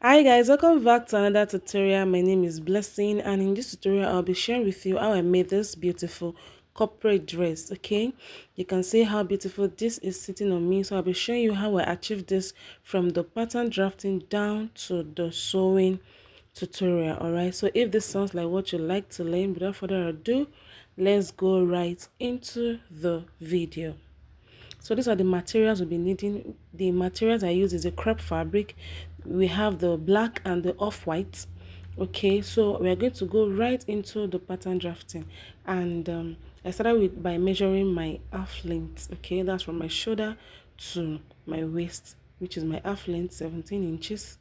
Hi guys, welcome back to another tutorial. My name is Blessing, and in this tutorial I'll be sharing with you how I made this beautiful corporate dress. Okay, you can see how beautiful this is sitting on me. So I'll be showing you how I achieved this from the pattern drafting down to the sewing tutorial. All right, so if this sounds like what you like to learn, without further ado, let's go right into the video. So these are the materials we'll be needing. The materials I use is a crepe fabric. We have the black and the off-white. Okay, so we are going to go right into the pattern drafting. And I started with by measuring my half length. Okay, that's from my shoulder to my waist, which is my half length, 17 inches.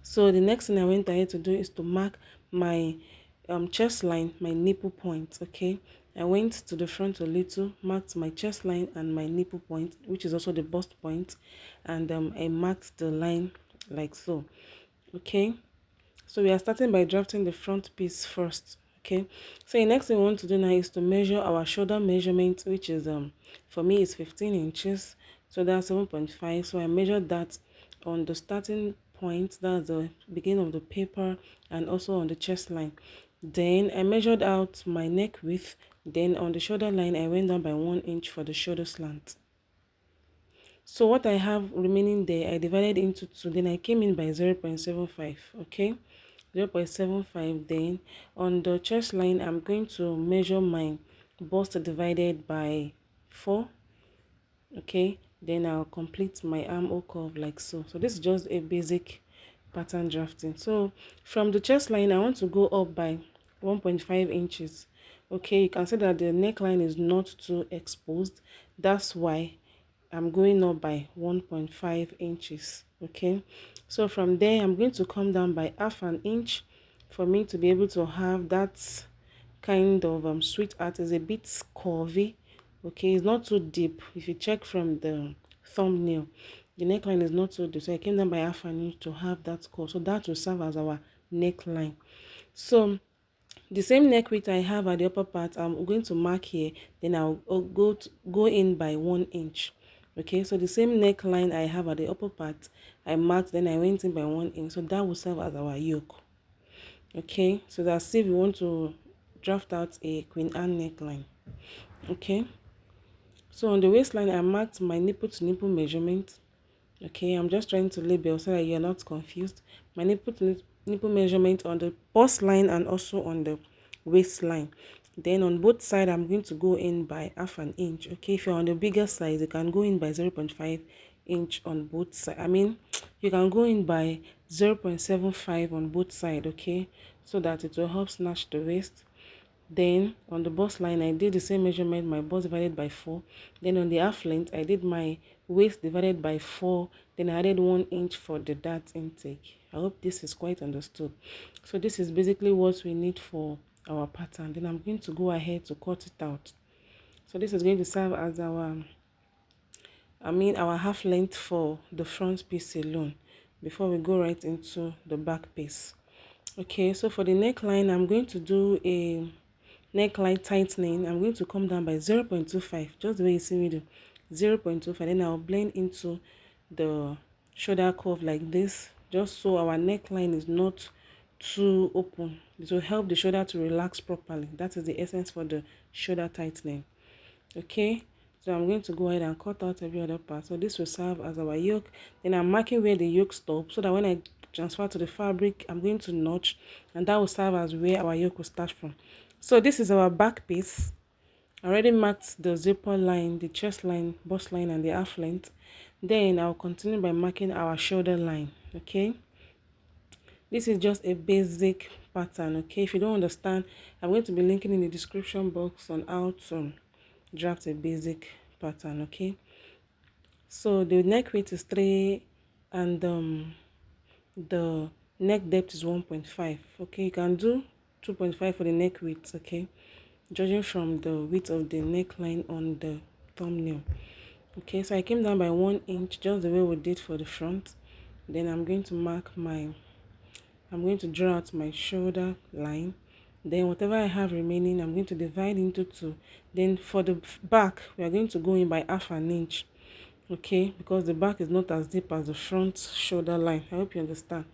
So the next thing I went ahead to do is to mark my chest line, my nipple point. Okay, I went to the front a little, marked my chest line and my nipple point, which is also the bust point, and I marked the line like so. Okay, so we are starting by drafting the front piece first. Okay, so the next thing we want to do now is to measure our shoulder measurement, which is for me is 15 inches, so that's 7.5. So I measured that on the starting point, that's the beginning of the paper, and also on the chest line. Then I measured out my neck width. Then on the shoulder line I went down by 1 inch for the shoulder slant. So what I have remaining there, I divided into two. Then I came in by 0.75. Okay, 0.75. Then on the chest line I'm going to measure my bust divided by 4. Okay, then I'll complete my armhole curve like so. So this is just a basic pattern drafting. So from the chest line I want to go up by 1.5 inches. Okay, you can see that the neckline is not too exposed. That's why I'm going up by 1.5 inches. Okay, so from there I'm going to come down by half an inch for me to be able to have that kind of sweetheart. Is a bit curvy. Okay, it's not too deep. If you check from the thumbnail, the neckline is not so deep, so I came down by half an inch to have that curve, so that will serve as our neckline. So the same neck width I have at the upper part, I'm going to mark here. Then I'll go in by 1 inch. Okay, so the same neckline I have at the upper part, I marked, then I went in by 1 inch, so that will serve as our yoke. Okay, so that's if we want to draft out a Queen Anne neckline. Okay, so on the waistline I marked my nipple to nipple measurement. Okay, I'm just trying to label so that you're not confused. My nipple to nipple measurement on the bust line and also on the waistline. Then on both sides I'm going to go in by half an inch. Okay, if you're on the bigger size you can go in by 0.5 inch on both sides. I mean, you can go in by 0.75 on both sides. Okay, so that it will help snatch the waist. Then on the bust line I did the same measurement, my bust divided by 4. Then on the half length I did my waist divided by 4. Then I added 1 inch for the dart intake. I hope this is quite understood. So this is basically what we need for our pattern. Then I'm going to go ahead to cut it out. So this is going to serve as our our half length for the front piece alone before we go right into the back piece. Okay, so for the neckline I'm going to do a neckline tightening. I'm going to come down by 0.25, just the way you see me do. 0.25. Then I'll blend into the shoulder curve like this, just so our neckline is not too open. It will help the shoulder to relax properly. That is the essence for the shoulder tightening. Okay, so I'm going to go ahead and cut out every other part. So this will serve as our yoke. Then I'm marking where the yoke stops, so that when I transfer to the fabric I'm going to notch, and that will serve as where our yoke will start from. So this is our back piece. I already marked the zipper line, the chest line, bust line, and the half length. Then I'll continue by marking our shoulder line. Okay, this is just a basic pattern. Okay, if you don't understand, I'm going to be linking in the description box on how to draft a basic pattern. Okay, so the neck width is 3, and the neck depth is 1.5. Okay, you can do 2.5 for the neck width. Okay, judging from the width of the neckline on the thumbnail. Okay, so I came down by 1 inch, just the way we did for the front. Then I'm going to draw out my shoulder line. Then whatever I have remaining I'm going to divide into 2. Then for the back we are going to go in by half an inch. okay, because the back is not as deep as the front shoulder line. I hope you understand.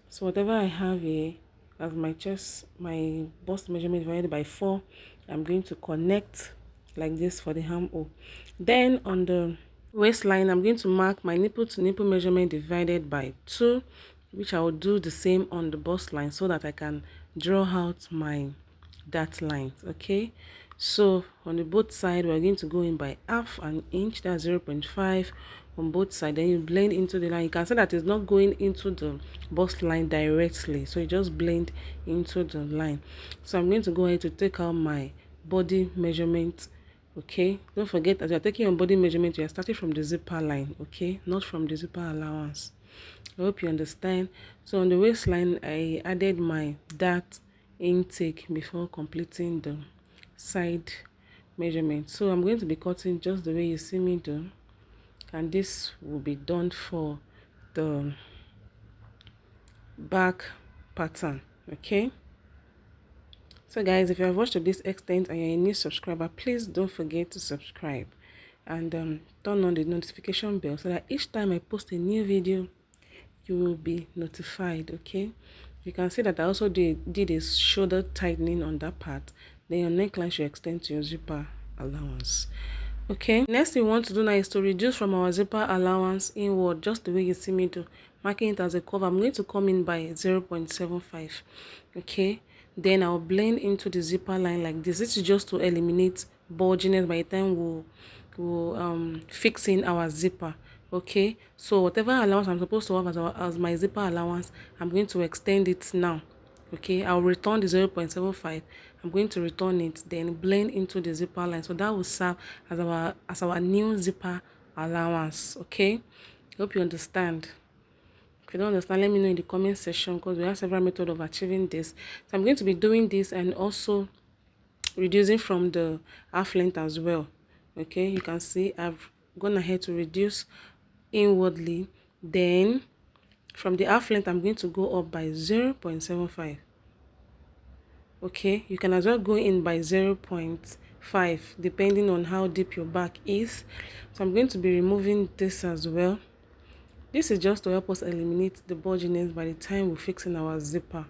So whatever I have here as my chest, my bust measurement divided by 4, I'm going to connect like this for the armhole. Then on the waistline, I'm going to mark my nipple to nipple measurement divided by 2, which I will do the same on the bust line so that I can draw out my dart lines. Okay, so on the both side, we're going to go in by half an inch, that's 0.5 on both sides. Then you blend into the line. You can see that it's not going into the bust line directly, so you just blend into the line. So I'm going to go ahead to take out my body measurement. Okay, don't forget, as you're taking your body measurement, you're starting from the zipper line, okay, not from the zipper allowance. I hope you understand. So on the waistline, I added my dart intake before completing the side measurement. So I'm going to be cutting just the way you see me do, and this will be done for the back pattern. Okay, so guys, if you have watched to this extent and you're a new subscriber, please don't forget to subscribe and turn on the notification bell so that each time I post a new video you will be notified. Okay, you can see that I also did a shoulder tightening on that part. Then your neckline should extend to your zipper allowance. Okay, next thing we want to do now is to reduce from our zipper allowance inward, just the way you see me do, marking it as a curve. I'm going to come in by 0.75. okay, then I'll blend into the zipper line like this. This is just to eliminate bulginess by the time we'll fix in our zipper. Okay, so whatever allowance I'm supposed to have as my zipper allowance, I'm going to extend it now. Okay, I'll return the 0.75. I'm going to return it, then blend into the zipper line, so that will serve as our new zipper allowance. Okay, hope you understand. If you don't understand, let me know in the comment section, because we have several methods of achieving this. So I'm going to be doing this and also reducing from the half length as well. Okay, you can see I've gone ahead to reduce inwardly, then from the half length I'm going to go up by 0.75. okay, you can as well go in by 0.5 depending on how deep your back is. So I'm going to be removing this as well. This is just to help us eliminate the bulginess by the time we fix in our zipper.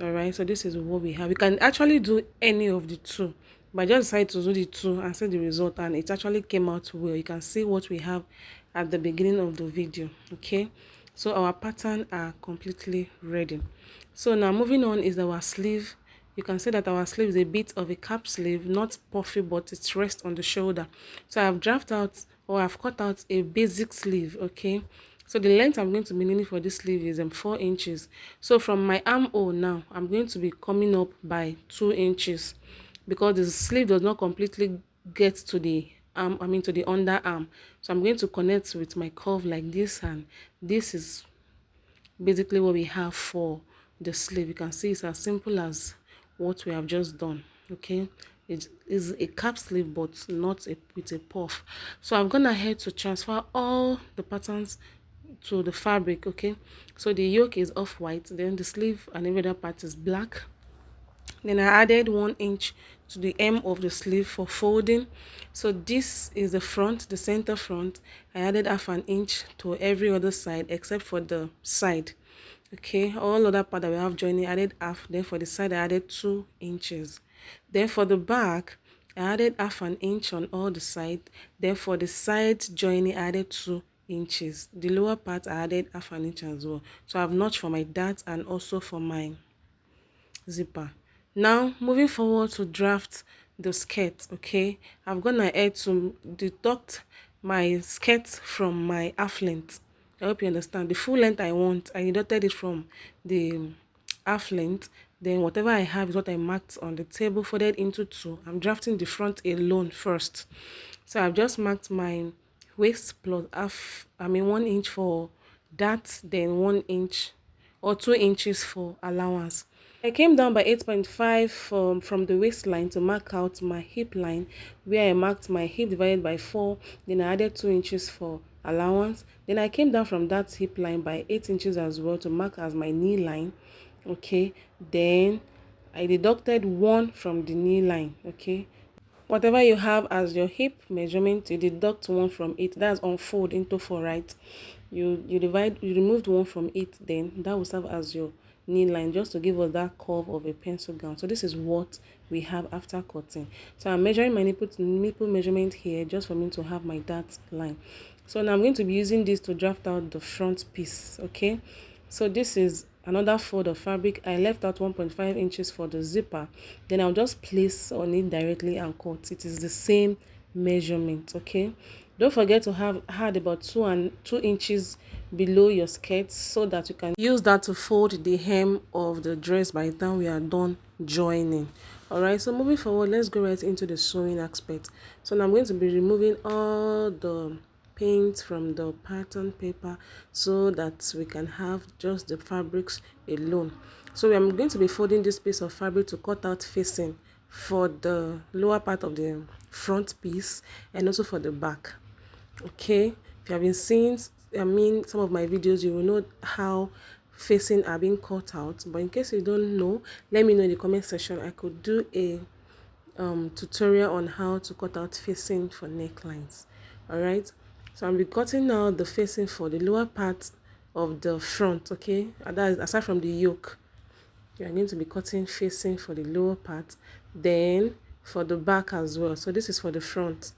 All right, so this is what we have. You can actually do any of the two, but I just decided to do the two and see the result, and it actually came out well. You can see what we have at the beginning of the video. Okay, so our pattern are completely ready. So now moving on is our sleeve. You can see that our sleeve is a bit of a cap sleeve, not puffy, but it rests on the shoulder. So I've drafted out, or I've cut out a basic sleeve. Okay, so the length I'm going to be needing for this sleeve is 4 inches. So from my armhole now, I'm going to be coming up by 2 inches, because the sleeve does not completely get to the arm, to the underarm. So I'm going to connect with my curve like this, and this is basically what we have for the sleeve. You can see it's as simple as what we have just done. Okay, it is a cap sleeve but not with a puff. So I've gone ahead to transfer all the patterns to the fabric. Okay, so the yoke is off-white, then the sleeve and every other part is black. Then I added 1 inch to the hem of the sleeve for folding. So this is the front, the center front. I added half an inch to every other side except for the side. Okay, all other part that we have joining, I added half. Then for the side I added 2 inches. Then for the back I added half an inch on all the side. Then for the side joining I added 2 inches. The lower part I added half an inch as well. So I've notched for my dart and also for my zipper. Now moving forward to draft the skirt. Okay, I've gone ahead to deduct my skirt from my half length. I hope you understand. The full length I want, I deducted it from the half length. Then whatever I have is what I marked on the table, folded into 2. I'm drafting the front alone first. So I've just marked my waist plus 1 inch for that, then 1 inch or 2 inches for allowance. I came down by 8.5 from the waistline to mark out my hip line, where I marked my hip divided by 4. Then I added 2 inches for allowance. Then I came down from that hip line by 8 inches as well to mark as my knee line. Okay, then I deducted 1 from the knee line. Okay, whatever you have as your hip measurement, you deduct one from it. That's unfold into 4, right? You removed one from it, then that will serve as your knee line, just to give us that curve of a pencil gown. So this is what we have after cutting. So I'm measuring my nipple measurement here, just for me to have my dart line. So now I'm going to be using this to draft out the front piece. Okay, so this is another fold of fabric. I left out 1.5 inches for the zipper, then I'll just place on it directly and cut. It is the same measurement. Okay, don't forget to have had about 2 inches below your skirt, so that you can use that to fold the hem of the dress by the time we are done joining. All right, so moving forward, let's go right into the sewing aspect. So now I'm going to be removing all the paint from the pattern paper, so that we can have just the fabrics alone. So I'm going to be folding this piece of fabric to cut out facing for the lower part of the front piece, and also for the back. Okay, if you have been seeing some of my videos, you will know how facing are being cut out. But in case you don't know, let me know in the comment section. I could do a tutorial on how to cut out facing for necklines. All right, so I'll be cutting out the facing for the lower part of the front. Okay, and that is aside from the yoke. You are going to be cutting facing for the lower part, then for the back as well. So this is for the front.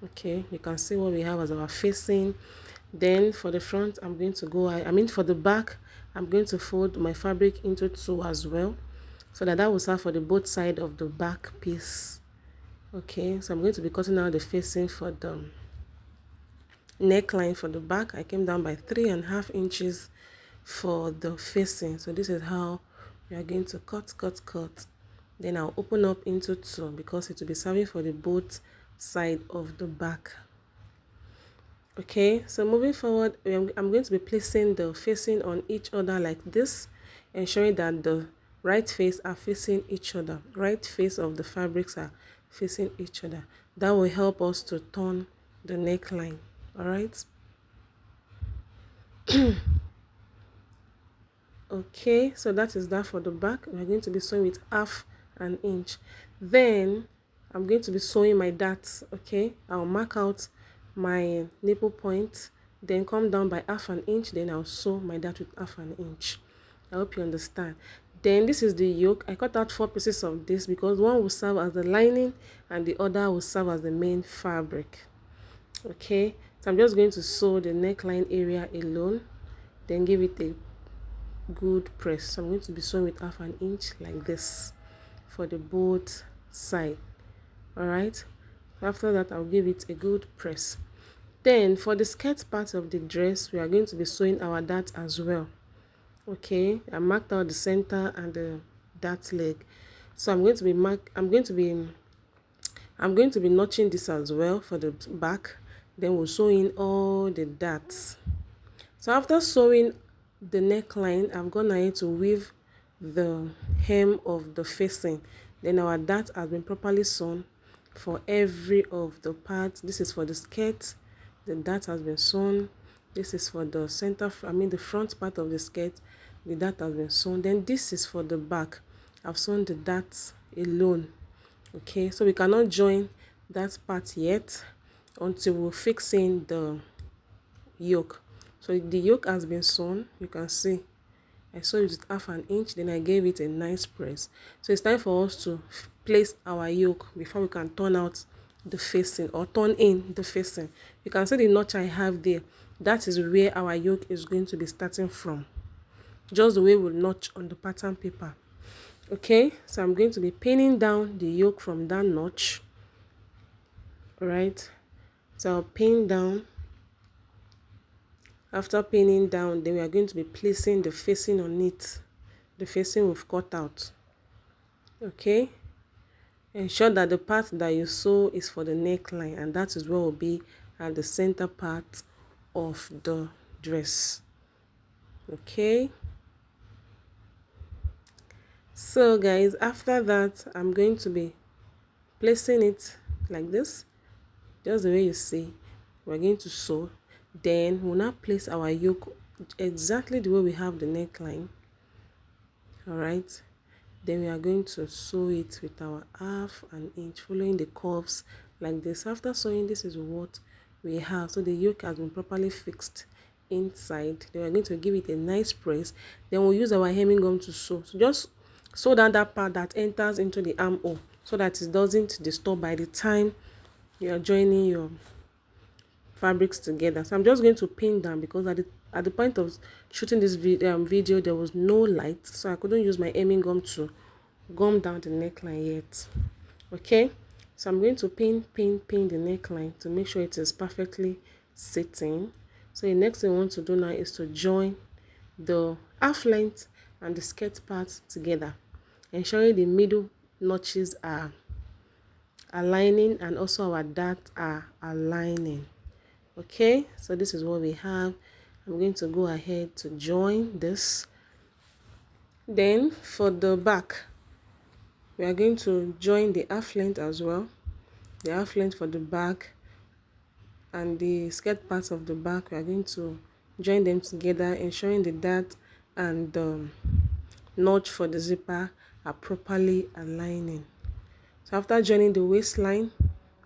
Okay, you can see what we have as our facing. Then for the front, I'm going to go, for the back, I'm going to fold my fabric into 2 as well, so that will serve for the both side of the back piece. Okay, so I'm going to be cutting out the facing for the neckline for the back. I came down by 3.5 inches for the facing. So this is how we are going to cut. Then I'll open up into 2, because it will be serving for the both side of the back. Okay, so moving forward, I'm going to be placing the facing on each other like this, ensuring that the right face are facing each other. Right face of the fabrics are facing each other. That will help us to turn the neckline. All right. Okay, so that is that for the back. We're going to be sewing with 1/2 inch. Then I'm going to be sewing my darts. Okay, I'll mark out my nipple point, then come down by 1/2 inch, then I'll sew my dart with 1/2 inch. I hope you understand. Then this is the yoke. I cut out 4 pieces of this, because one will serve as the lining and the other will serve as the main fabric. Okay, so I'm just going to sew the neckline area alone, then give it a good press. So I'm going to be sewing with 1/2 inch like this for the both side. All right, after that I'll give it a good press. Then for the skirt part of the dress, we are going to be sewing our dart as well. Okay, I marked out the center and the dart leg. So I'm going to be notching this as well for the back. Then we'll sew in all the darts. So after sewing the neckline, I've gone ahead to weave the hem of the facing. Then our dart has been properly sewn for every of the parts. This is for the skirt, the dart has been sewn. This is for the the front part of the skirt, the dart has been sewn. Then this is for the back. I've sewn the dart alone. Okay, so we cannot join that part yet until we fix in the yoke. So the yoke has been sewn. You can see I sewed it with 1/2 inch, then I gave it a nice press. So it's time for us to place our yoke before we can turn out the facing, or turn in the facing. You can see the notch I have there. That is where our yoke is going to be starting from, just the way we'll notch on the pattern paper. Okay, so I'm going to be pinning down the yoke from that notch. All right, so I'll pin down. After pinning down, then we are going to be placing the facing on it, the facing we've cut out. Okay, ensure that the part that you sew is for the neckline, and that is what will be at the center part of the dress. Okay, so guys, after that I'm going to be placing it like this, just the way you see. We're going to sew, then we'll now place our yoke exactly the way we have the neckline. All right, Then we are going to sew it with our 1/2 inch, following the curves like this. After sewing, this is what we have. So the yoke has been properly fixed inside. Then we're going to give it a nice press. Then we'll use our hemming gum to sew. So just sew down that part that enters into the armhole so that it doesn't disturb by the time you are joining your fabrics together. So I'm just going to pin down because at the point of shooting this video there was no light, so I couldn't use my hemming gum to gum down the neckline yet. Okay, so I'm going to pin the neckline to make sure it is perfectly sitting. So the next thing I want to do now is to join the half length and the skirt part together, ensuring the middle notches are aligning and also our darts are aligning. Okay, so this is what we have. I'm going to go ahead to join this. Then for the back, we are going to join the half length as well, the half length for the back and the skirt part of the back. We are going to join them together, ensuring the dart and the notch for the zipper are properly aligning. So after joining the waistline,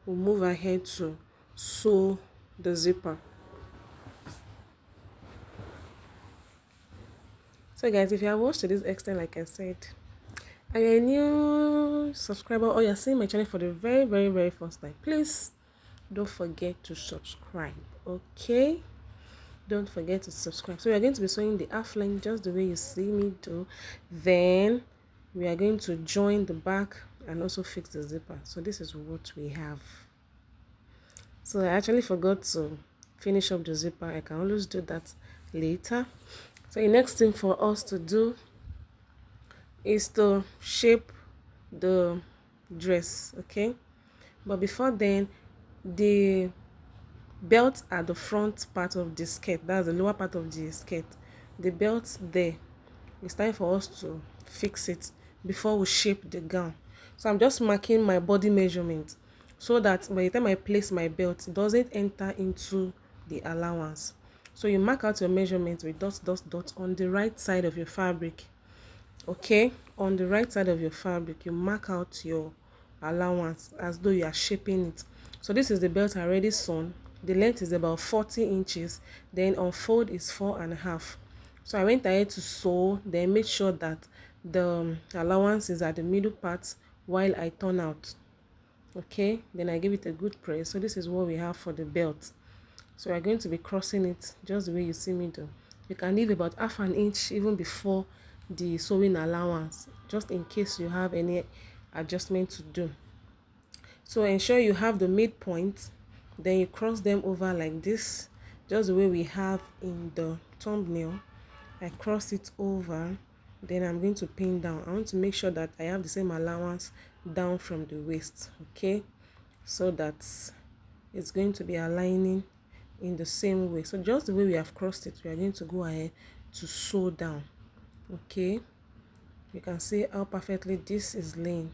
we'll move ahead to sew the zipper. So guys, if you have watched to this extent, like I said, and you're a new subscriber or you're seeing my channel for the very first time, please don't forget to subscribe. Okay, don't forget to subscribe. So we are going to be sewing the half length just the way you see me do. Then we are going to join the back and also fix the zipper. So this is what we have. So I actually forgot to finish up the zipper. I can always do that later. So the next thing for us to do is to shape the dress. Okay, but before then, the belt at the front part of the skirt, that's the lower part of the skirt, the belt there, it's time for us to fix it before we shape the gown. So I'm just marking my body measurement so that by the time I place my belt, it doesn't enter into the allowance. So you mark out your measurement with dot on the right side of your fabric. Okay, on the right side of your fabric, you mark out your allowance as though you are shaping it. So this is the belt already sewn. The length is about 40 inches, then unfold is 4.5. So I went ahead to sew, then make sure that the allowance is at the middle part while I turn out. Okay, then I give it a good press. So this is what we have for the belt. So we're going to be crossing it just the way you see me do. You can leave about 1/2 inch even before the sewing allowance, just in case you have any adjustment to do. So ensure you have the midpoint, then you cross them over like this, just the way we have in the thumbnail. I cross it over, then I'm going to pin down. I want to make sure that I have the same allowance down from the waist. Okay, so that it's going to be aligning in the same way. So just the way we have crossed it, we are going to go ahead to sew down. Okay, you can see how perfectly this is laying.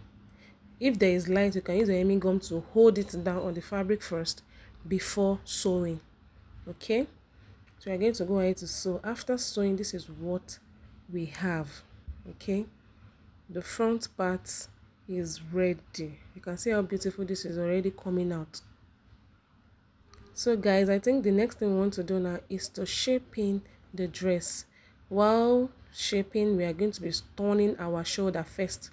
If there is light, you can use a hemming gum to hold it down on the fabric first before sewing. Okay, so we're going to go ahead to sew. After sewing, this is what we have. Okay, the front part is ready. You can see how beautiful this is already coming out. So guys, I think the next thing we want to do now is to shape in the dress. While shaping, we are going to be turning our shoulder first.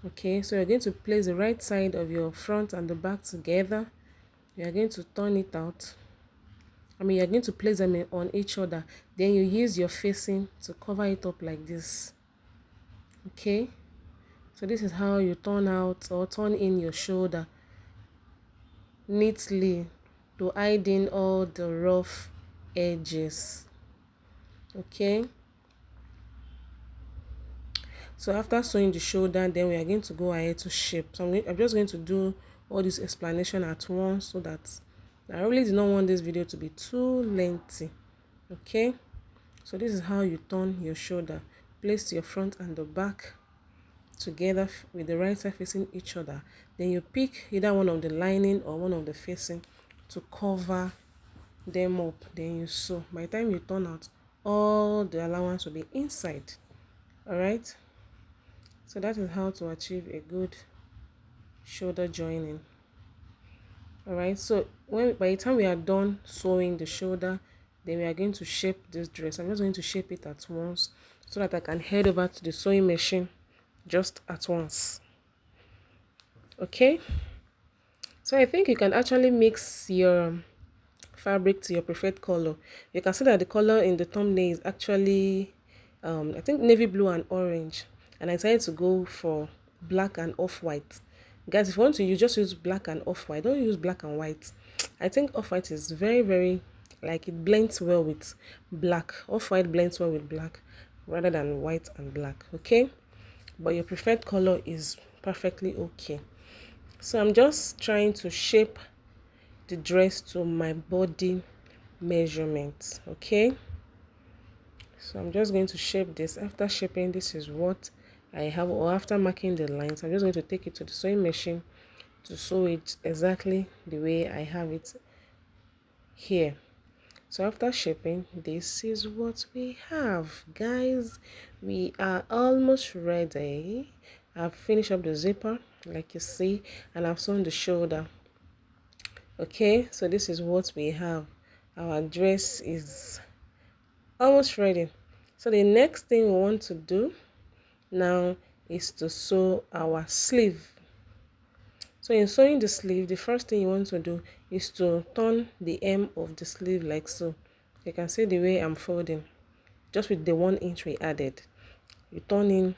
Okay, so you're going to place the right side of your front and the back together. You are going to turn it out. You're going to place them on each other. Then you use your facing to cover it up like this. Okay, so this is how you turn out or turn in your shoulder neatly to hide in all the rough edges. Okay, so after sewing the shoulder, then we are going to go ahead to shape. So I'm just going to do all this explanation at once so that I really do not want this video to be too lengthy. Okay, so this is how you turn your shoulder. Place your front and the back together with the right side facing each other. Then you pick either one of the lining or one of the facing to cover them up. Then you sew. By the time you turn out, all the allowance will be inside. All right, So that is how to achieve a good shoulder joining. All right, so by the time we are done sewing the shoulder, then we are going to shape this dress. I'm just going to shape it at once so that I can head over to the sewing machine just at once. Okay, so I think you can actually mix your fabric to your preferred color. You can see that the color in the thumbnail is actually I think navy blue and orange, and I decided to go for black and off-white. Guys, if you want to use, just use black and off-white, don't use black and white. I think off-white is very like it blends well with black. Off-white blends well with black rather than white and black. Okay, but your preferred color is perfectly okay. So I'm just trying to shape the dress to my body measurement. Okay, so I'm just going to shape this. After shaping, this is what I have, or after marking the lines, I'm just going to take it to the sewing machine to sew it exactly the way I have it here. So after shaping, this is what we have, guys. We are almost ready. I've finished up the zipper like you see, and I've sewn the shoulder. Okay, so this is what we have. Our dress is almost ready. So the next thing we want to do now is to sew our sleeve. So in sewing the sleeve, the first thing you want to do is to turn the hem of the sleeve like so. You can see the way I'm folding, just with the 1 inch we added. You turn in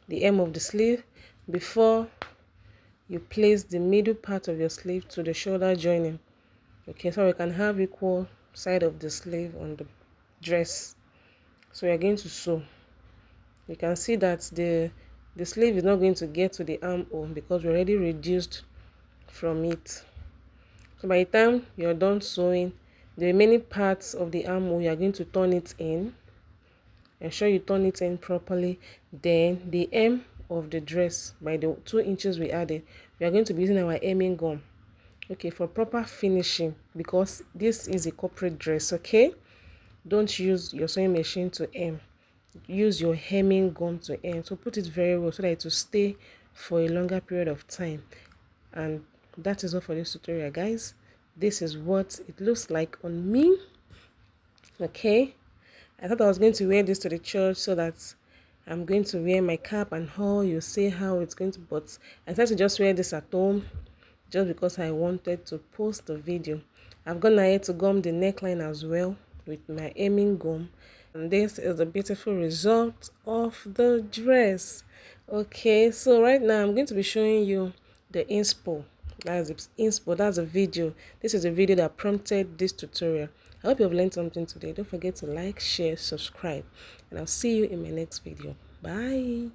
the hem of the sleeve before you place the middle part of your sleeve to the shoulder joining. Okay, so we can have equal side of the sleeve on the dress. So we are going to sew. You can see that the sleeve is not going to get to the armhole because we already reduced from it. So by the time you're done sewing, the remaining parts of the armhole, you are going to turn it in. Ensure you turn it in properly. Then the hem of the dress, by the 2 inches we added, we are going to be using our hemming gum, okay, for proper finishing, because this is a corporate dress. Okay, don't use your sewing machine to hem, use your hemming gum to hem. So put it very well so that it will stay for a longer period of time. And that is all for this tutorial, guys. This is what it looks like on me. Okay, I thought I was going to wear this to the church so that I'm going to wear my cap and all. You see how it's going to, but I decided to just wear this at home just because I wanted to post the video. I've gone ahead to gum the neckline as well with my hemming gum, and this is the beautiful result of the dress. Okay, so right now I'm going to be showing you the inspo. That's a video. This is a video that prompted this tutorial. I hope you have learned something today. Don't forget to like, share, subscribe, and I'll see you in my next video. Bye.